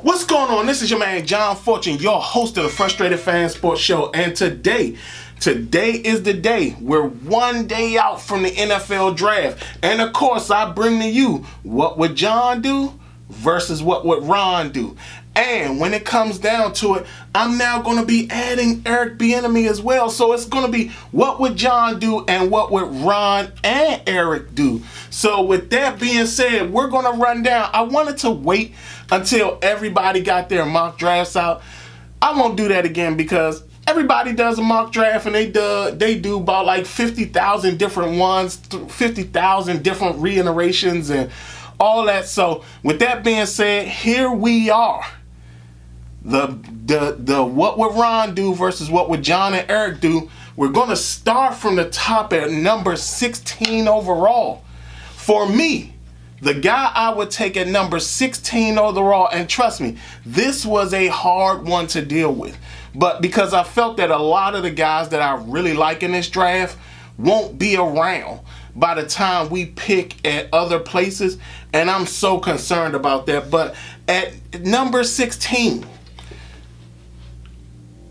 What's going on? This is your man John Fortune, your host of the Frustrated Fan Sports Show, and today is the day. We're one day out from the NFL draft, and of course I bring to you what would John do versus what would Ron do. And when it comes down to it, I'm now going to be adding Eric Bieniemy as well. So it's going to be what would John do and what would Ron and Eric do. So with that being said, we're going to run down. I wanted to wait until everybody got their mock drafts out. I won't do that again because everybody does a mock draft and they do about like 50,000 different ones, 50,000 different reiterations and all that. So with that being said, here we are. The what would Ron do versus what would John and Eric do. We're going to start from the top at number 16 overall. For me, the guy I would take at number 16 overall, and trust me, this was a hard one to deal with. But because I felt that a lot of the guys that I really like in this draft won't be around by the time we pick at other places, and I'm so concerned about that. But at number 16,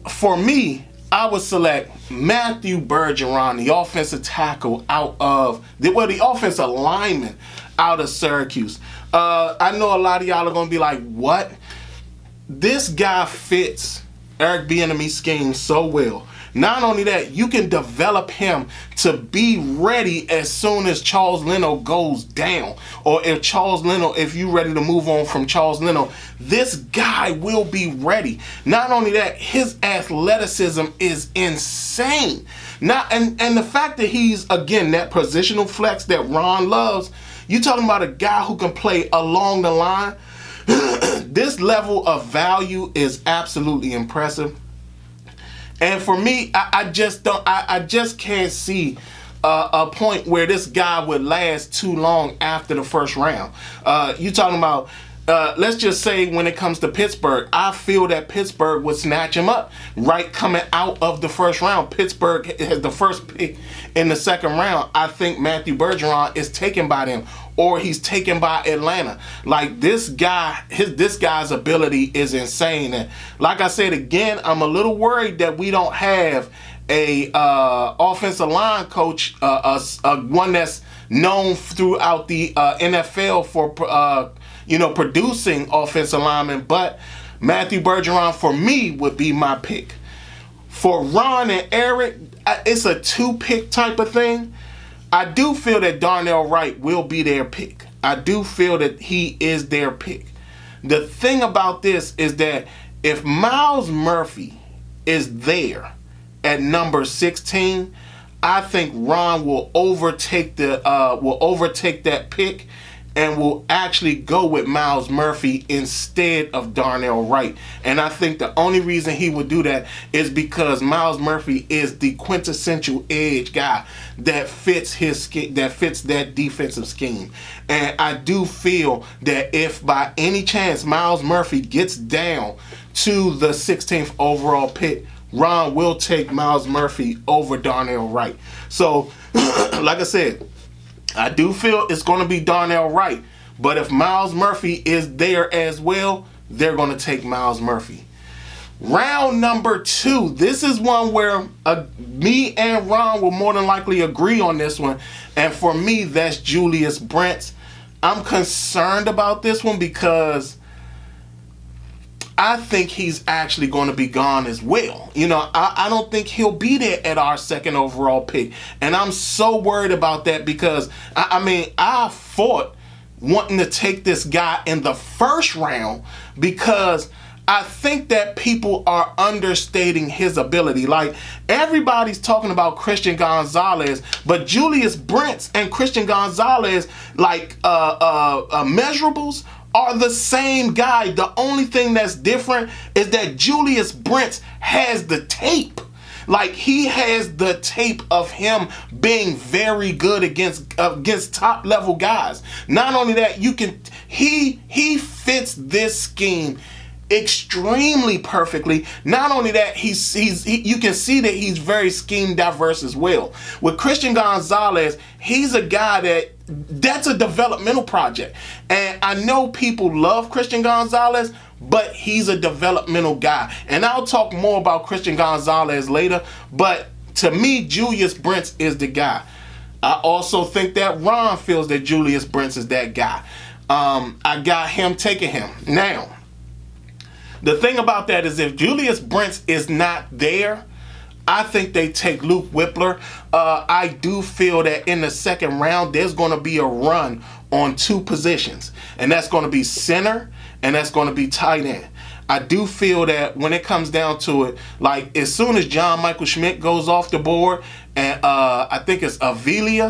for me, I would select Matthew Bergeron, the offensive tackle the offensive lineman out of Syracuse. I know a lot of y'all are going to be like, what? This guy fits Eric Bieniemy's scheme so well. Not only that, you can develop him to be ready as soon as Charles Leno goes down. Or if you're ready to move on from Charles Leno, this guy will be ready. Not only that, his athleticism is insane. And the fact that he's, again, that positional flex that Ron loves, you're talking about a guy who can play along the line. This level of value is absolutely impressive. And for me, I just can't see a point where this guy would last too long after the first round. You talking about, let's just say when it comes to Pittsburgh, I feel that Pittsburgh would snatch him up right coming out of the first round. Pittsburgh has the first pick in the second round. I think Matthew Bergeron is taken by them, or he's taken by Atlanta. Like this guy's ability is insane. And like I said again, I'm a little worried that we don't have a offensive line coach, one that's known throughout the NFL for producing offensive linemen. But Matthew Bergeron for me would be my pick. For Ron and Eric, it's a two-pick type of thing. I do feel that Darnell Wright will be their pick. I do feel that he is their pick. The thing about this is that if Myles Murphy is there at number 16, I think Ron will overtake that pick and will actually go with Myles Murphy instead of Darnell Wright. And I think the only reason he would do that is because Myles Murphy is the quintessential edge guy that fits that defensive scheme. And I do feel that if by any chance Myles Murphy gets down to the 16th overall pick, Ron will take Myles Murphy over Darnell Wright. So, like I said, I do feel it's going to be Darnell Wright. But if Myles Murphy is there as well, they're going to take Myles Murphy. Round number 2. This is one where me and Ron will more than likely agree on this one. And for me, that's Julius Brents. I'm concerned about this one because I think he's actually going to be gone as well. I don't think he'll be there at our second overall pick. And I'm so worried about that because, I fought wanting to take this guy in the first round because I think that people are understating his ability. Like, everybody's talking about Christian Gonzalez, but Julius Brents and Christian Gonzalez, measurables, are the same guy. The only thing that's different is that Julius Brents has the tape. Like, he has the tape of him being very good against top level guys. Not only that, he fits this scheme extremely perfectly. Not only that, you can see that he's very scheme diverse as well. With Christian Gonzalez, he's a guy that's a developmental project. And I know people love Christian Gonzalez, but he's a developmental guy. And I'll talk more about Christian Gonzalez later, but to me, Julius Brents is the guy. I also think that Ron feels that Julius Brents is that guy. I got him taking him. Now, the thing about that is, if Julius Brents is not there, I think they take Luke Whippler. I do feel that in the second round, there's going to be a run on two positions, and that's going to be center and that's going to be tight end. I do feel that when it comes down to it, like as soon as John Michael Schmidt goes off the board, and I think it's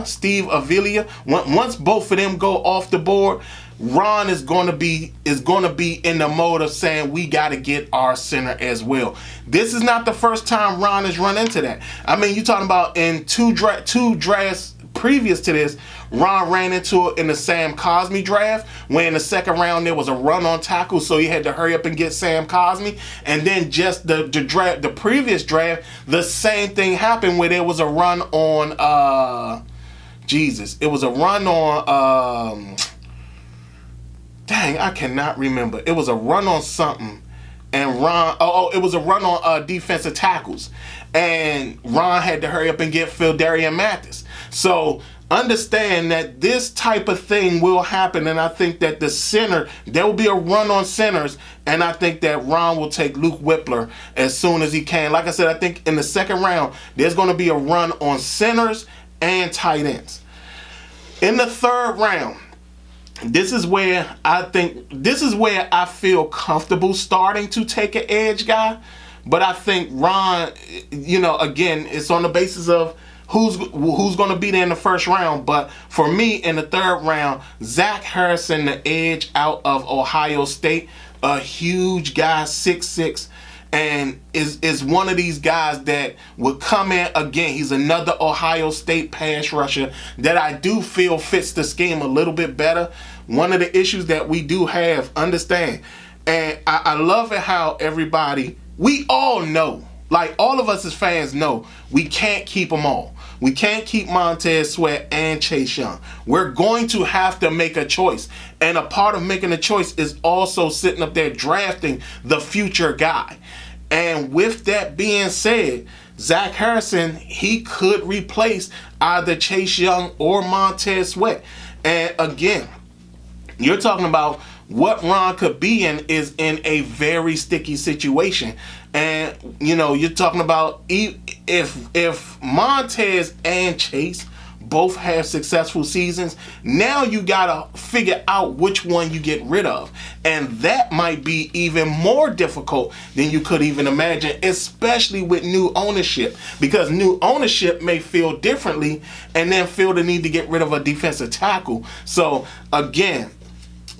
Steve Avila, once both of them go off the board, Ron is going to be in the mode of saying we got to get our center as well. This is not the first time Ron has run into that. I mean, you're talking about in two drafts previous to this, Ron ran into it in the Sam Cosmi draft, where in the second round there was a run on tackle, so he had to hurry up and get Sam Cosmi. And then just the previous draft, the same thing happened where there was a run on it was a run on dang, I cannot remember. It was a run on something, and it was a run on defensive tackles, and Ron had to hurry up and get Phildarian Mathis. So understand that this type of thing will happen, and I think that there will be a run on centers, and I think that Ron will take Luke Whippler as soon as he can. Like I said, I think in the second round, there's going to be a run on centers and tight ends. In the third round, this is where I feel comfortable starting to take an edge guy. But I think Ron, again, it's on the basis of who's going to be there in the first round. But for me, in the third round, Zach Harrison, the edge out of Ohio State, a huge guy, 6'6", and is one of these guys that would come in. Again, he's another Ohio State pass rusher that I do feel fits the scheme a little bit better. One of the issues that we do have, understand, and I love it how we all know, like all of us as fans know, we can't keep them all. We can't keep Montez Sweat and Chase Young. We're going to have to make a choice. And a part of making a choice is also sitting up there drafting the future guy. And with that being said, Zach Harrison, he could replace either Chase Young or Montez Sweat. And again, you're talking about what Ron could be in is in a very sticky situation. And, you're talking about if Montez and Chase both have successful seasons, now you got to figure out which one you get rid of. And that might be even more difficult than you could even imagine, especially with new ownership, because new ownership may feel differently and then feel the need to get rid of a defensive tackle. So, again,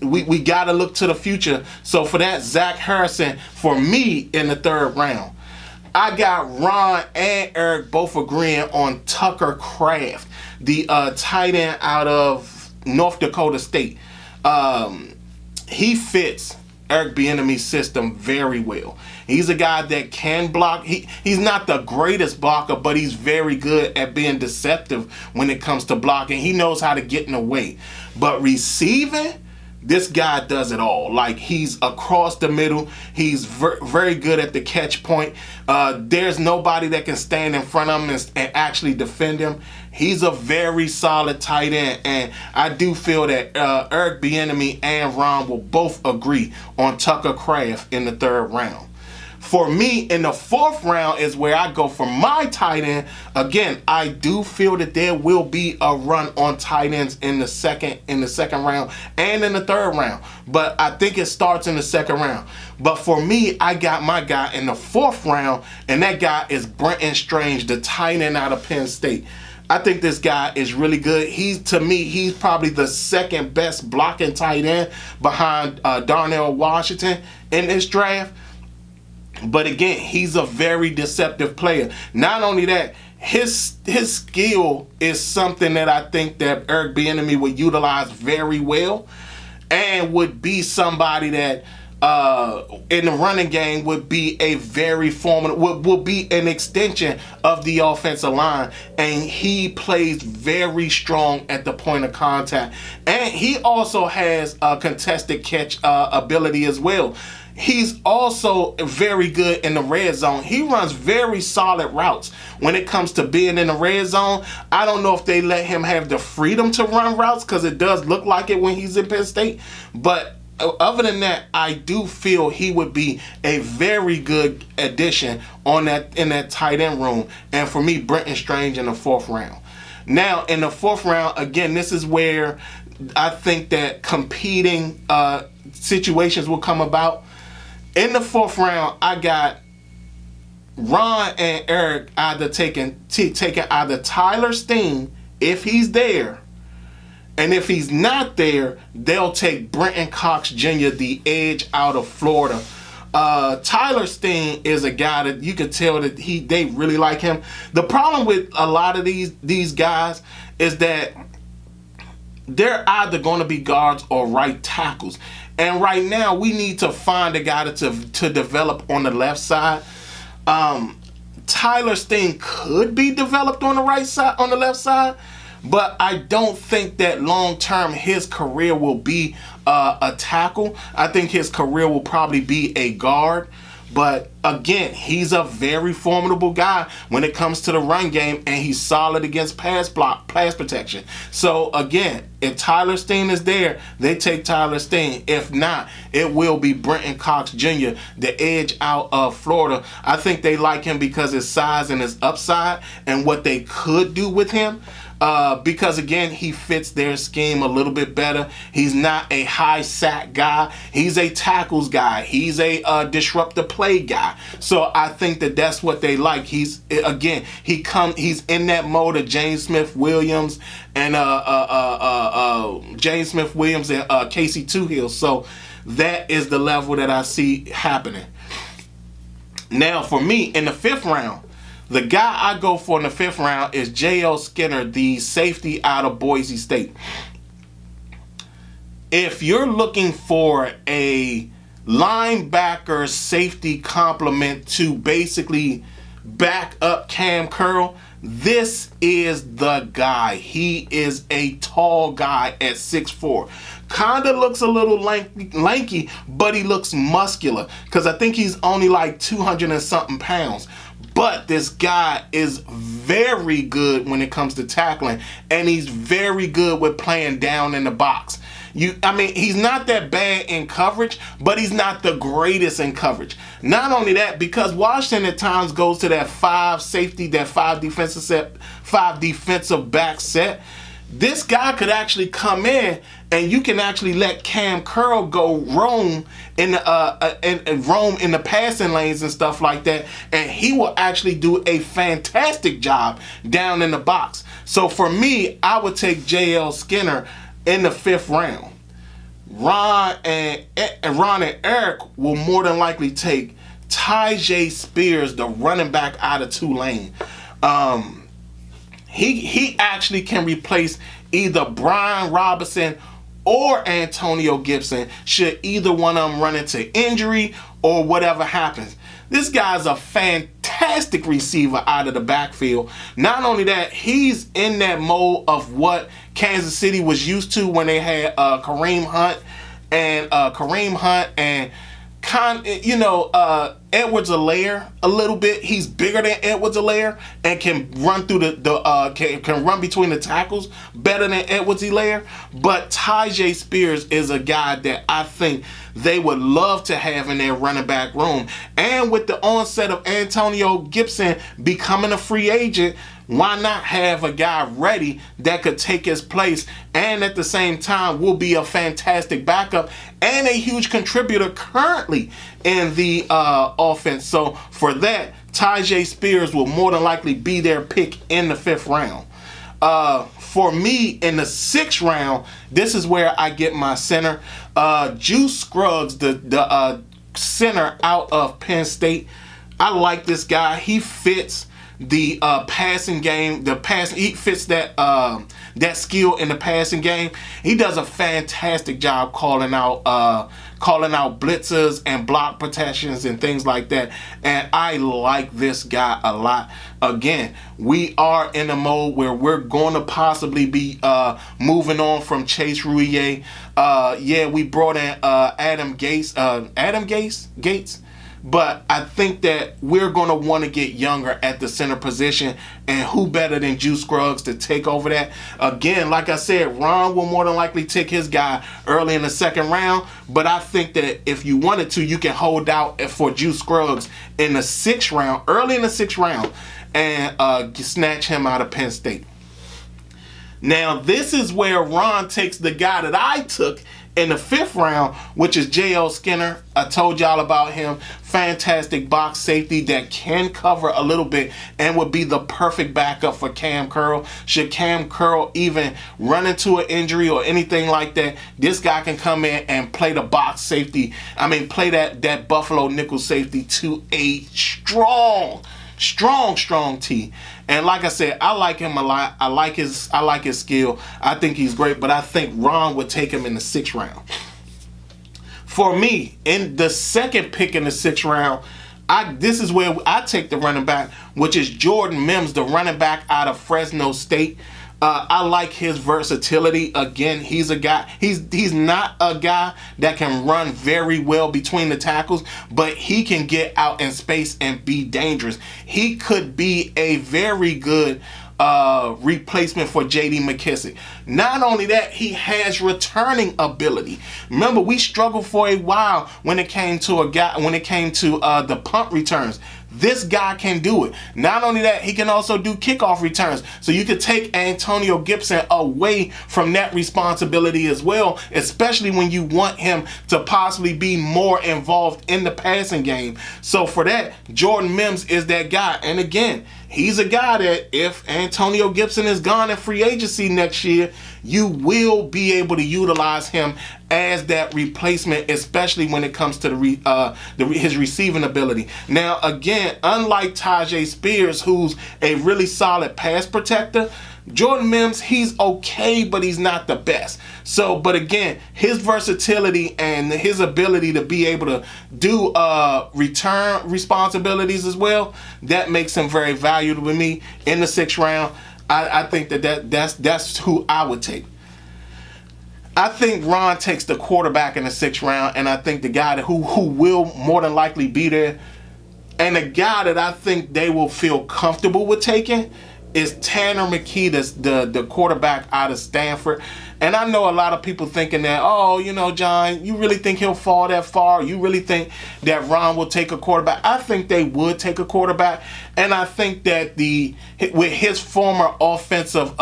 we got to look to the future. So for that, Zach Harrison, for me, in the third round. I got Ron and Eric both agreeing on Tucker Kraft, the tight end out of North Dakota State. He fits Eric Bieniemy's system very well. He's a guy that can block. He's not the greatest blocker, but he's very good at being deceptive when it comes to blocking. He knows how to get in the way. But receiving, this guy does it all. Like, he's across the middle. He's very good at the catch point. There's nobody that can stand in front of him and actually defend him. He's a very solid tight end. And I do feel that Eric Bieniemy and Ron will both agree on Tucker Kraft in the third round. For me, in the fourth round is where I go for my tight end. Again, I do feel that there will be a run on tight ends in the second round and in the third round. But I think it starts in the second round. But for me, I got my guy in the fourth round, and that guy is Brenton Strange, the tight end out of Penn State. I think this guy is really good. To me, he's probably the second best blocking tight end behind Darnell Washington in this draft. But again, he's a very deceptive player. Not only that, his skill is something that I think that Eric Bieniemy would utilize very well, and would be somebody that in the running game would be a very formidable, will be an extension of the offensive line, and he plays very strong at the point of contact, and he also has a contested catch ability as well. He's also very good in the red zone. He runs very solid routes when it comes to being in the red zone. I don't know if they let him have the freedom to run routes, because it does look like it when he's in Penn State. But other than that, I do feel he would be a very good addition in that tight end room. And for me, Brenton Strange in the 4th round. Now, in the 4th round, again, this is where I think that competing situations will come about. In the 4th round, I got Ron and Eric either taking either Tyler Steen, if he's there, and if he's not there, they'll take Brenton Cox Jr., the edge out of Florida. Tyler Steen is a guy that you could tell that they really like him. The problem with a lot of these guys is that they're either going to be guards or right tackles. And right now, we need to find a guy to develop on the left side. Tyler Steen could be developed on the right side, on the left side, but I don't think that long term his career will be a tackle. I think his career will probably be a guard. But again, he's a very formidable guy when it comes to the run game, and he's solid against pass protection. So again, if Tyler Steen is there, they take Tyler Steen. If not, it will be Brenton Cox Jr., the edge out of Florida. I think they like him because his size and his upside and what they could do with him. Because again, he fits their scheme a little bit better. He's not a high sack guy. He's a tackles guy. He's a disruptive play guy. So I think that that's what they like. He's in that mode of James Smith-Williams and Casey Toohill. So that is the level that I see happening. Now for me, in the 5th round, the guy I go for in the 5th round is J.L. Skinner, the safety out of Boise State. If you're looking for a linebacker safety complement to basically back up Cam Curl, this is the guy. He is a tall guy at 6'4". Kind of looks a little lanky, but he looks muscular, because I think he's only like 200 and something pounds. But this guy is very good when it comes to tackling, and he's very good with playing down in the box. He's not that bad in coverage, but he's not the greatest in coverage. Not only that, because Washington at times goes to that 5 defensive back set, this guy could actually come in, and you can actually let Cam Curl go roam in the passing lanes and stuff like that, and he will actually do a fantastic job down in the box. So for me, I would take J.L. Skinner in the 5th round. Ron and Eric will more than likely take Tyjae Spears, the running back out of Tulane. He actually can replace either Brian Robinson or Antonio Gibson should either one of them run into injury or whatever happens. This guy's a fantastic receiver out of the backfield. Not only that, he's in that mode of what Kansas City was used to when they had Kareem Hunt and Edwards-Helaire a little bit. He's bigger than Edwards-Helaire and can run through can run between the tackles better than Edwards-Helaire. But Tyjae Spears is a guy that I think they would love to have in their running back room. And with the onset of Antonio Gibson becoming a free agent, why not have a guy ready that could take his place and at the same time will be a fantastic backup and a huge contributor currently in the offense. So for that, Tyjae Spears will more than likely be their pick in the 5th round. For me, in the 6th round, this is where I get my center. Juice Scruggs, the center out of Penn State. I like this guy. He fits the passing game. He fits that that skill in the passing game. He does a fantastic job calling out blitzers and block protections and things like that. And I like this guy a lot. Again, we are in a mode where we're going to possibly be moving on from Chase Roullier. Yeah, we brought in Adam Gates. But I think that we're going to want to get younger at the center position, and who better than Juice Scruggs to take over that? Again, like I said, Ron will more than likely take his guy early in the second round, but I think that if you wanted to, you can hold out for Juice Scruggs in the 6th round, early in the 6th round, and snatch him out of Penn State. Now, this is where Ron takes the guy that I took in the 5th round, which is J.L. Skinner. I told y'all about him. Fantastic box safety that can cover a little bit and would be the perfect backup for Cam Curl. Should Cam Curl even run into an injury or anything like that, this guy can come in and play the box safety. I mean, play that Buffalo nickel safety to a strong T. And like I said, I like him a lot. I like his skill. I think he's great, but I think Ron would take him in the 6th round. For me, in the 2nd pick in the 6th round, this is where I take the running back, which is Jordan Mims, the running back out of Fresno State. I like his versatility. Again, he's a guy. He's not a guy that can run very well between the tackles, but he can get out in space and be dangerous. He could be a very good replacement for J.D. McKissick. Not only that, he has returning ability. Remember, we struggled for a while when it came to the punt returns. This guy can do it. Not only that, he can also do kickoff returns. So you could take Antonio Gibson away from that responsibility as well, especially when you want him to possibly be more involved in the passing game. So for that, Jordan Mims is that guy. And again, he's a guy that if Antonio Gibson is gone in free agency next year, you will be able to utilize him as that replacement, especially when it comes to his receiving ability. Now, again, unlike Tajay Spears, who's a really solid pass protector, Jordan Mims, he's okay, but he's not the best. So, but again, his versatility and his ability to be able to do return responsibilities as well, that makes him very valuable to me in the 6th round. I think that's who I would take. I think Ron takes the quarterback in the 6th round, and I think the guy who will more than likely be there, and the guy that I think they will feel comfortable with taking is Tanner McKee, the quarterback out of Stanford. And I know a lot of people thinking that, oh, you know, John, you really think he'll fall that far? You really think that Ron will take a quarterback? I think they would take a quarterback. And I think that with his former offensive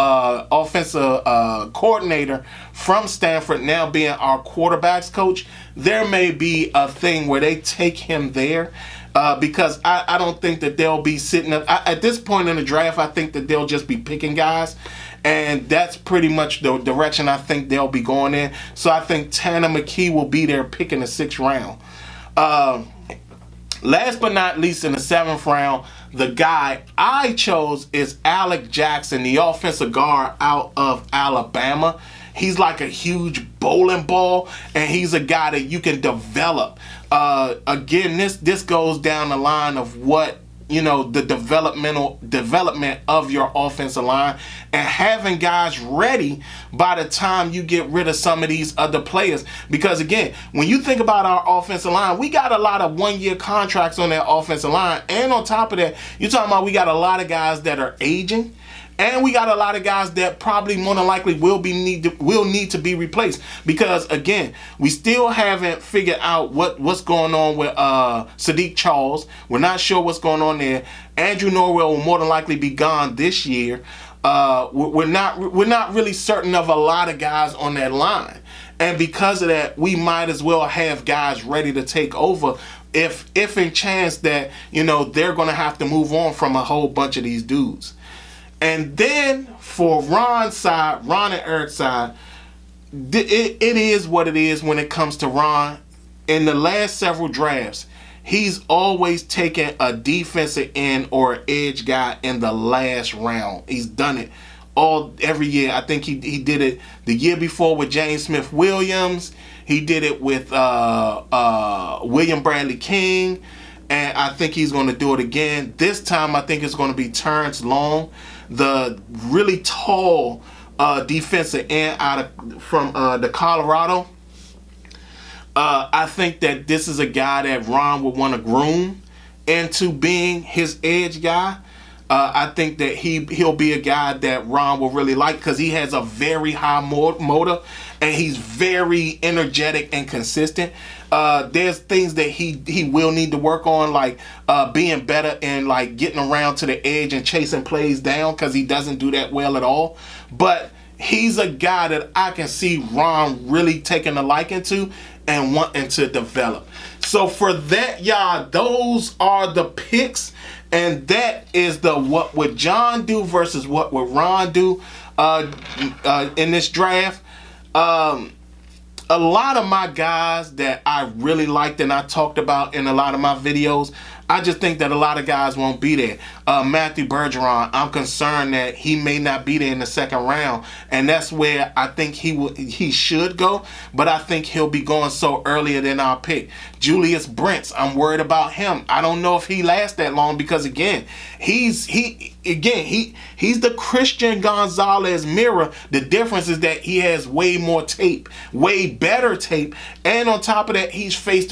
coordinator from Stanford now being our quarterbacks coach, there may be a thing where they take him there. Because I don't think that they'll be sitting up at this point in the draft. I think that they'll just be picking guys, and that's pretty much the direction I think they'll be going in. So I think Tanner McKee will be there picking the 6th round. Last but not least, in the 7th round, the guy I chose is Alec Jackson, the offensive guard out of Alabama. He's like a huge bowling ball, and he's a guy that you can develop. Again, this goes down the line of what, you know, the development of your offensive line and having guys ready by the time you get rid of some of these other players. Because again, when you think about our offensive line, we got a lot of 1-year contracts on that offensive line. And on top of that, you're talking about we got a lot of guys that are aging. And we got a lot of guys that probably more than likely will need to be replaced. Because again, we still haven't figured out what's going on with Sadiq Charles. We're not sure what's going on there. Andrew Norwell will more than likely be gone this year. We're not really certain of a lot of guys on that line. And because of that, we might as well have guys ready to take over if in chance that, you know, they're going to have to move on from a whole bunch of these dudes. And then for Ron's side, Ron and Eric's side, it is what it is when it comes to Ron. in the last several drafts, he's always taken a defensive end or an edge guy in the last round. He's done it every year. I think he did it the year before with James Smith Williams. He did it with William Bradley King. And I think he's going to do it again. This time, I think it's going to be Terrence Long, the really tall defensive end from the Colorado. I think that this is a guy that Ron would want to groom into being his edge guy. I think that he'll be a guy that Ron will really like because he has a very high motor and he's very energetic and consistent. There's things that he will need to work on, like being better and like getting around to the edge and chasing plays down, because he doesn't do that well at all. But he's a guy that I can see Ron really taking a liking to and wanting to develop. So for that, y'all, those are the picks. And that is the what would John do versus what would Ron do in this draft. A lot of my guys that I really liked and I talked about in a lot of my videos, I just think that a lot of guys won't be there. Matthew Bergeron, I'm concerned that he may not be there in the second round, and that's where I think he should go, but I think he'll be going so earlier than our pick. Julius Brents, I'm worried about him. I don't know if he lasts that long because again, he's the Christian Gonzalez mirror. The difference is that he has way more tape, way better tape, and on top of that, he's faced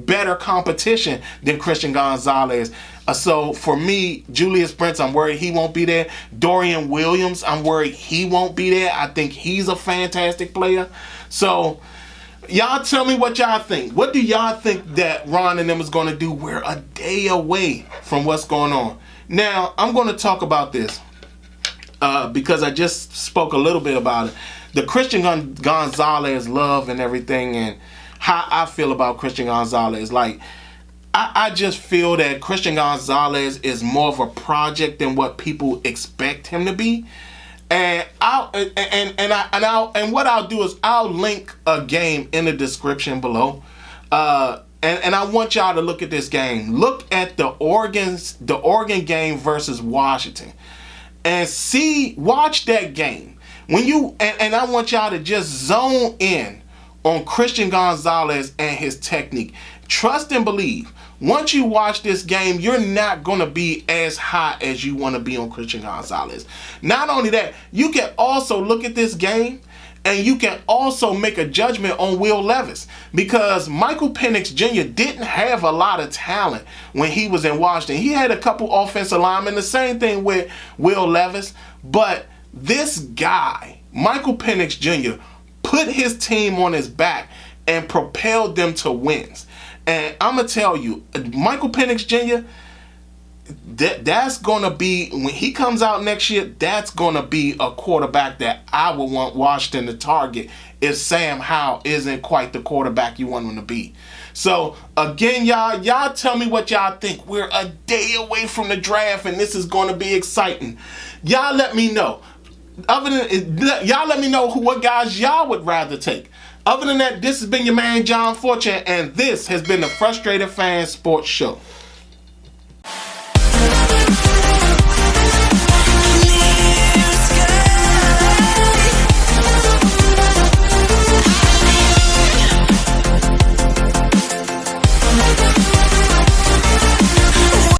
better competition than Christian Gonzalez. So for me, Julius Brents, I'm worried he won't be there. Dorian Williams, I'm worried he won't be there. I think he's a fantastic player. So y'all tell me what y'all think. What do y'all think that Ron and them is going to do? We're a day away from what's going on. Now, I'm going to talk about this because I just spoke a little bit about it. The Christian Gonzalez love and everything, and how I feel about Christian Gonzalez. Like, I just feel that Christian Gonzalez is more of a project than what people expect him to be. And what I'll do is I'll link a game in the description below. And I want y'all to look at this game. Look at the Oregon game versus Washington, and watch that game. And I want y'all to just zone in on Christian Gonzalez and his technique. Trust and believe. Once you watch this game, you're not going to be as high as you want to be on Christian Gonzalez. Not only that, you can also look at this game and you can also make a judgment on Will Levis, because Michael Penix Jr. didn't have a lot of talent when he was in Washington. He had a couple offensive linemen, the same thing with Will Levis, but this guy, Michael Penix Jr., put his team on his back and propelled them to wins. And I'm going to tell you, Michael Penix Jr., that's going to be, when he comes out next year, that's going to be a quarterback that I would want Washington to target if Sam Howell isn't quite the quarterback you want him to be. So, again, y'all tell me what y'all think. We're a day away from the draft, and this is going to be exciting. Y'all let me know. Y'all let me know what guys y'all would rather take. Other than that, this has been your man, John Fortune, and this has been the Frustrated Fan Sports Show.